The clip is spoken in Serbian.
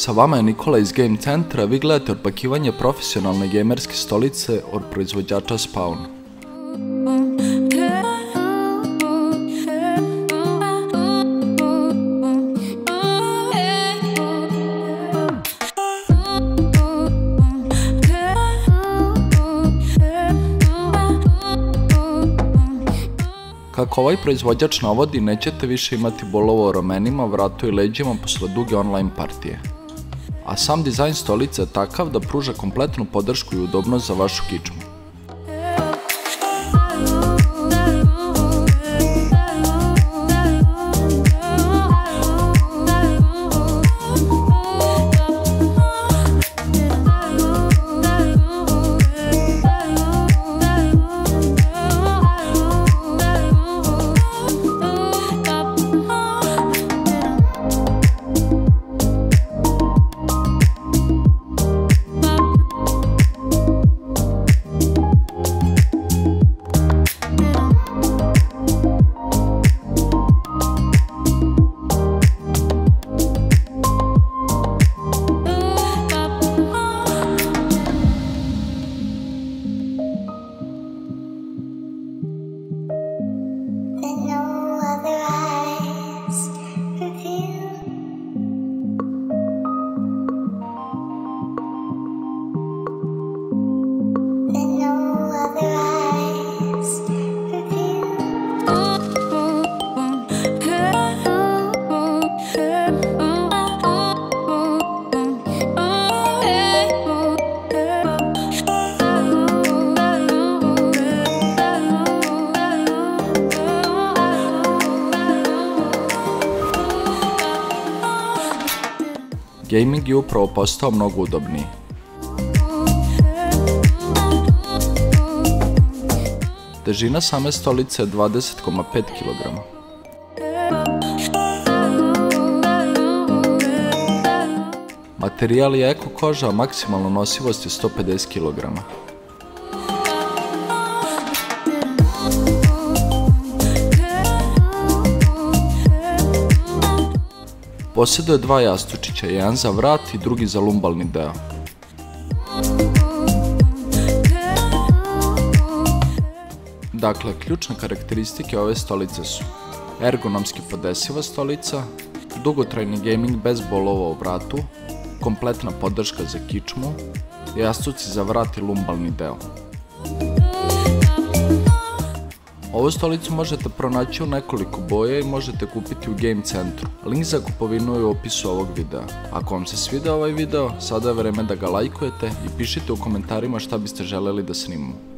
Sa vama je Nikola iz Game Centra, vi gledate otpakivanje profesionalne gamerske stolice od proizvođača Spawn. Kako ovaj proizvođač navodi, nećete više imati bolova u ramenima, vratu i leđima posle duge online partije. A sam dizajn stolice je takav da pruža kompletnu podršku i udobnost za vašu kičmu. Gaming je upravo postao mnogo udobniji. Težina same stolice je 20,5 kg. Materijal je eko koža, a maksimalna nosivost je 150 kg. Posjeduje dva jastučića, jedan za vrat i drugi za lumbalni deo. Dakle, ključne karakteristike ove stolice su ergonomski podesiva stolica, dugotrajni gaming bez bolova u vratu, kompletna podrška za kičmu, jastuci za vrat i lumbalni deo. Ovu stolicu možete pronaći u nekoliko boja i možete kupiti u Game Centru. Link za kupovinu je u opisu ovog videa. Ako vam se svidio ovaj video, sada je vreme da ga lajkujete i pišite u komentarima šta biste želeli da snimamo.